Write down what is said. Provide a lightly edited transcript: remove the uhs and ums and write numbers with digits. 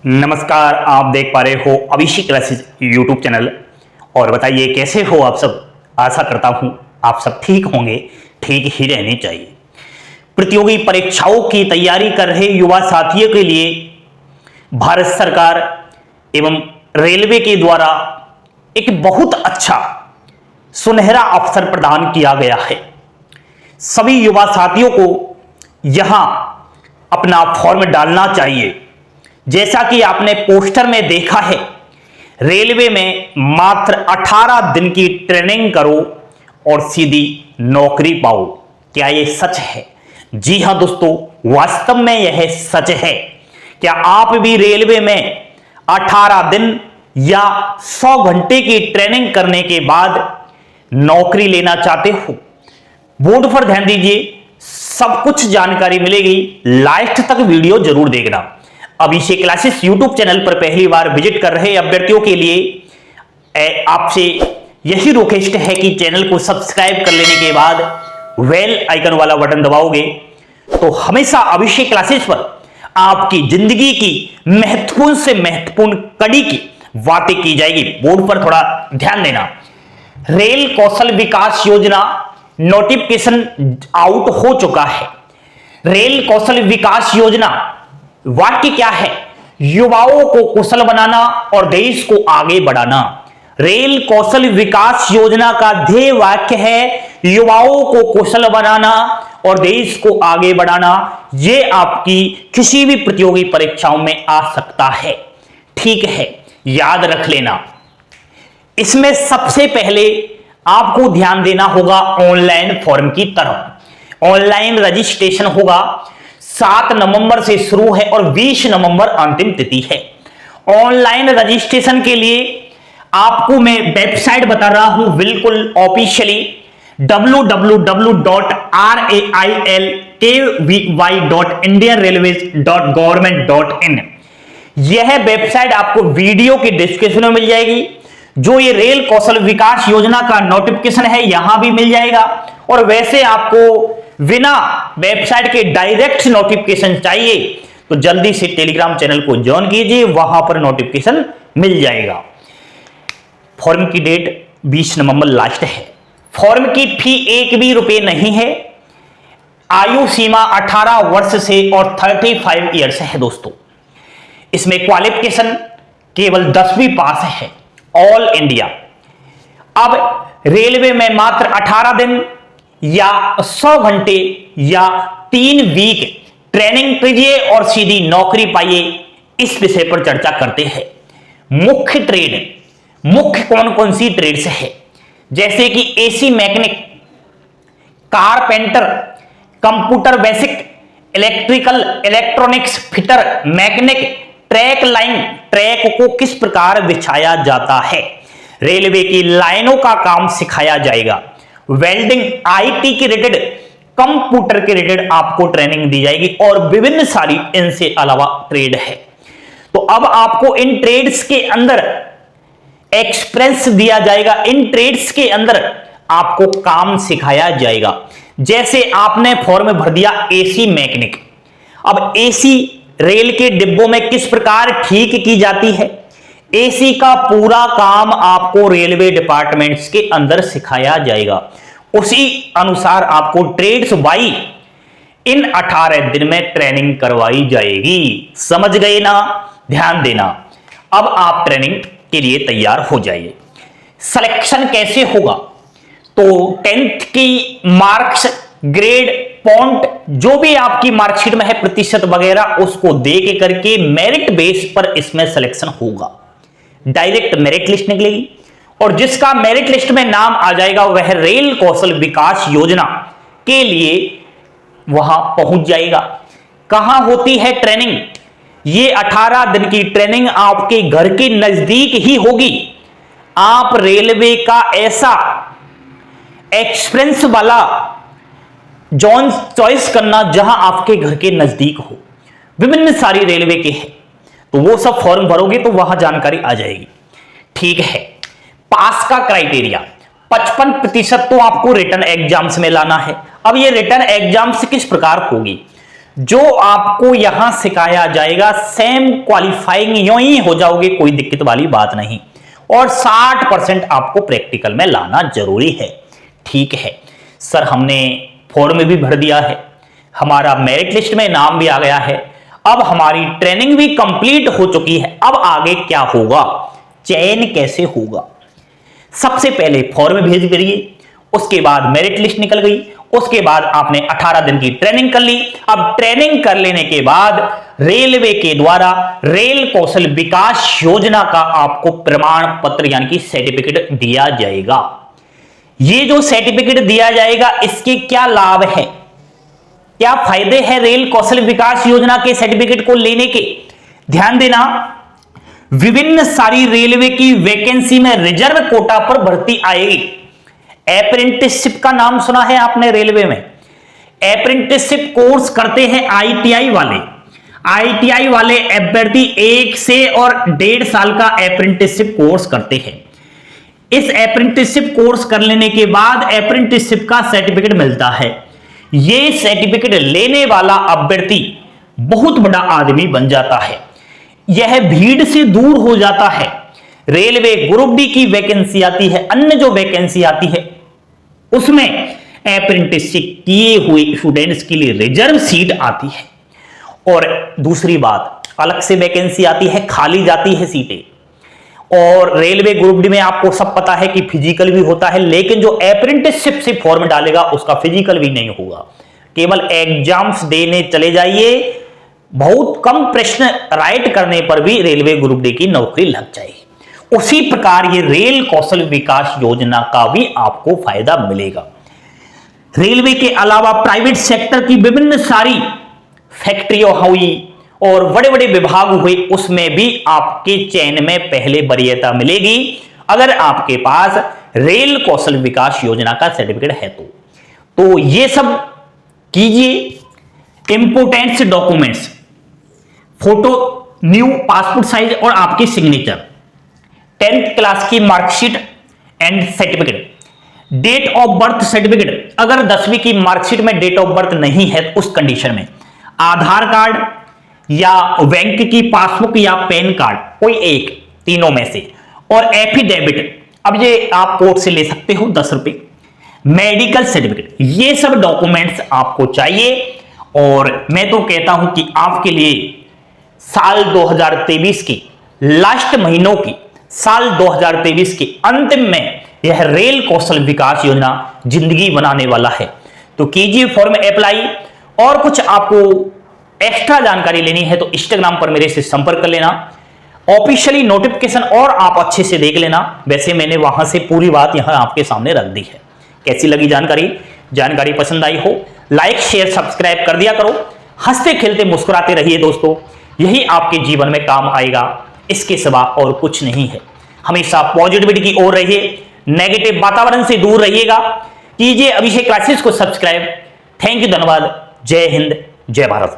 नमस्कार, आप देख पा रहे हो अभिषेक क्लासेस यूट्यूब चैनल। और बताइए कैसे हो आप सब। आशा करता हूं आप सब ठीक होंगे, ठीक ही रहने चाहिए। प्रतियोगी परीक्षाओं की तैयारी कर रहे युवा साथियों के लिए भारत सरकार एवं रेलवे के द्वारा एक बहुत अच्छा सुनहरा अवसर प्रदान किया गया है। सभी युवा साथियों को यहां अपना फॉर्म डालना चाहिए। जैसा कि आपने पोस्टर में देखा है, रेलवे में मात्र 18 दिन की ट्रेनिंग करो और सीधी नौकरी पाओ। क्या यह सच है? जी हां दोस्तों, वास्तव में यह सच है। क्या आप भी रेलवे में 18 दिन या 100 घंटे की ट्रेनिंग करने के बाद नौकरी लेना चाहते हो? बोर्ड पर ध्यान दीजिए, सब कुछ जानकारी मिलेगी। लास्ट तक वीडियो जरूर देखना। अभिषेक क्लासेस यूट्यूब चैनल पर पहली बार विजिट कर रहे अभ्यर्थियों के लिए आपसे यही रिक्वेस्ट है कि चैनल को सब्सक्राइब कर लेने के बाद बेल आइकन वाला बटन दबाओगे तो हमेशा अभिषेक क्लासेस पर आपकी जिंदगी की महत्वपूर्ण से महत्वपूर्ण कड़ी की बातें की जाएगी। बोर्ड पर थोड़ा ध्यान देना। रेल कौशल विकास योजना नोटिफिकेशन आउट हो चुका है। रेल कौशल विकास योजना वाक्य क्या है? युवाओं को कुशल बनाना और देश को आगे बढ़ाना। रेल कौशल विकास योजना का ध्येय वाक्य है युवाओं को कुशल बनाना और देश को आगे बढ़ाना। यह आपकी किसी भी प्रतियोगी परीक्षाओं में आ सकता है। ठीक है, याद रख लेना। इसमें सबसे पहले आपको ध्यान देना होगा ऑनलाइन फॉर्म की तरफ। ऑनलाइन रजिस्ट्रेशन होगा। 7 नवंबर से शुरू है और 20 नवंबर अंतिम तिथि है। ऑनलाइन रजिस्ट्रेशन के लिए आपको मैं वेबसाइट बता रहा हूं बिल्कुल ऑफिशियली www.railky.indianrailways.government.in। यह वेबसाइट आपको वीडियो के डिस्क्रिप्शन में मिल जाएगी। जो ये रेल कौशल विकास योजना का नोटिफिकेशन है यहां भी मिल जाएगा। और वैसे आपको बिना वेबसाइट के डायरेक्ट नोटिफिकेशन चाहिए तो जल्दी से टेलीग्राम चैनल को ज्वाइन कीजिए, वहां पर नोटिफिकेशन मिल जाएगा। फॉर्म की डेट 20 नवंबर लास्ट है। फॉर्म की फी 1 भी रुपए नहीं है। आयु सीमा 18 वर्ष से और 35 ईयर्स है दोस्तों। इसमें क्वालिफिकेशन केवल 10वीं पास है, ऑल इंडिया। अब रेलवे में मात्र 18 दिन या 100 घंटे या 3 वीक ट्रेनिंग कीजिए और सीधी नौकरी पाइए। इस विषय पर चर्चा करते हैं। मुख्य कौन कौन सी ट्रेड्स है? जैसे कि AC mechanic, carpenter, computer basic, electrical electronics fitter, mechanic, track line, track को किस प्रकार बिछाया जाता है, रेलवे की लाइनों का काम सिखाया जाएगा। वेल्डिंग, आईटी के रिलेटेड, कंप्यूटर के रिलेटेड आपको ट्रेनिंग दी जाएगी और विभिन्न सारी इनसे अलावा ट्रेड है। तो अब आपको इन ट्रेड्स के अंदर एक्सपीरियंस दिया जाएगा। इन ट्रेड्स के अंदर आपको काम सिखाया जाएगा। जैसे आपने फॉर्म भर दिया एसी मैकेनिक। अब एसी रेल के डिब्बों में किस प्रकार ठीक की जाती है, एसी का पूरा काम आपको रेलवे डिपार्टमेंट्स के अंदर सिखाया जाएगा। उसी अनुसार आपको ट्रेड्स बाई इन 18 दिन में ट्रेनिंग करवाई जाएगी। समझ गए ना? ध्यान देना। अब आप ट्रेनिंग के लिए तैयार हो जाइए। सिलेक्शन कैसे होगा? तो 10th की मार्क्स, ग्रेड, पॉइंट, जो भी आपकी मार्कशीट में है प्रतिशत वगैरह, उसको दे के करके मेरिट बेस पर इसमें सिलेक्शन होगा। डायरेक्ट मेरिट लिस्ट निकलेगी और जिसका मेरिट लिस्ट में नाम आ जाएगा वह रेल कौशल विकास योजना के लिए वहां पहुंच जाएगा। कहां होती है ट्रेनिंग? ये 18 दिन की ट्रेनिंग आपके घर के नजदीक ही होगी। आप रेलवे का ऐसा एक्सपीरियंस वाला जोन चॉइस करना जहां आपके घर के नजदीक हो। विभिन्न सारी रेलवे के हैं तो वो सब फॉर्म भरोगे तो वहां जानकारी आ जाएगी। ठीक है। पास का क्राइटेरिया 55% तो आपको रिटर्न एग्जाम्स में लाना है। अब ये रिटर्न एग्जाम्स किस प्रकार होगी? जो आपको यहां सिखाया जाएगा सेम क्वालिफाइंग यूं ही हो जाओगे, कोई दिक्कत वाली बात नहीं। और 60% आपको प्रैक्टिकल में लाना जरूरी है। ठीक है सर, हमने फॉर्म भी भर दिया है, हमारा मेरिट लिस्ट में नाम भी आ गया है, अब हमारी ट्रेनिंग भी कंप्लीट हो चुकी है, अब आगे क्या होगा, चयन कैसे होगा? सबसे पहले फॉर्म भेज करिए, उसके बाद मेरिट लिस्ट निकल गई, उसके बाद आपने 18 दिन की ट्रेनिंग कर ली। अब ट्रेनिंग कर लेने के बाद रेलवे के द्वारा रेल कौशल विकास योजना का आपको प्रमाण पत्र यानी कि सर्टिफिकेट दिया जाएगा। ये जो सर्टिफिकेट दिया जाएगा इसके क्या लाभ है, क्या फायदे हैं रेल कौशल विकास योजना के सर्टिफिकेट को लेने के? ध्यान देना, विभिन्न सारी रेलवे की वैकेंसी में रिजर्व कोटा पर भर्ती आएगी। अप्रेंटिसशिप का नाम सुना है आपने रेलवे में? अप्रेंटिसशिप कोर्स करते हैं आईटीआई वाले। आईटीआई वाले अभ्यर्थी 1 से और 1.5 साल का अप्रेंटिसशिप कोर्स करते हैं। इस अप्रेंटिसशिप कोर्स कर लेने के बाद अप्रेंटिसशिप का सर्टिफिकेट मिलता है। यह सर्टिफिकेट लेने वाला अभ्यर्थी बहुत बड़ा आदमी बन जाता है, यह भीड़ से दूर हो जाता है। रेलवे ग्रुप डी की वैकेंसी आती है, अन्य जो वैकेंसी आती है उसमें अप्रेंटिसशिप किए हुए स्टूडेंट्स के लिए रिजर्व सीट आती है। और दूसरी बात, अलग से वैकेंसी आती है, खाली जाती है सीटें। और रेलवे ग्रुप डी में आपको सब पता है कि फिजिकल भी होता है, लेकिन जो अप्रेंटिसशिप से फॉर्म डालेगा उसका फिजिकल भी नहीं होगा, केवल एग्जाम्स देने चले जाइए। बहुत कम प्रश्न राइट करने पर भी रेलवे ग्रुप डी की नौकरी लग जाएगी। उसी प्रकार ये रेल कौशल विकास योजना का भी आपको फायदा मिलेगा। रेलवे के अलावा प्राइवेट सेक्टर की विभिन्न सारी फैक्ट्रियां हुई और बड़े बड़े विभाग हुए, उसमें भी आपके चयन में पहले वरीयता मिलेगी अगर आपके पास रेल कौशल विकास योजना का सर्टिफिकेट है तो ये सब कीजिए। Important documents, photo, new passport size और आपकी सिग्नेचर, 10th क्लास की marksheet and certificate, date of birth certificate. अगर 10वीं की मार्कशीट में डेट ऑफ बर्थ नहीं है उस कंडीशन में आधार कार्ड या बैंक की पासबुक या पैन कार्ड, कोई एक, तीनों में से, और एफिडेविट, अब ये आप कोर्ट से ले सकते हो 10 रुपए, मेडिकल सर्टिफिकेट, ये सब डॉक्यूमेंट्स आपको चाहिए। और मैं तो कहता हूं कि आपके लिए साल 2023 की लास्ट महीनों की, साल 2023 के अंतिम में यह रेल कौशल विकास योजना जिंदगी बनाने वाला है। तो कीजिए फॉर्म अप्लाई। और कुछ आपको एक्स्ट्रा जानकारी लेनी है तो इंस्टाग्राम पर मेरे से संपर्क कर लेना, ऑफिशियली नोटिफिकेशन और आप अच्छे से देख लेना। वैसे मैंने वहां से पूरी बात यहां आपके सामने रख दी है। कैसी लगी जानकारी पसंद आई हो लाइक शेयर सब्सक्राइब कर दिया करो। हंसते खेलते मुस्कुराते रहिए दोस्तों, यही आपके जीवन में काम आएगा, इसके सिवा और कुछ नहीं है। हमेशा पॉजिटिविटी की ओर रहिए, नेगेटिव वातावरण से दूर रहिएगा। कीजिए अभिषेक क्लासेस को सब्सक्राइब। थैंक यू, धन्यवाद। जय हिंद, जय भारत।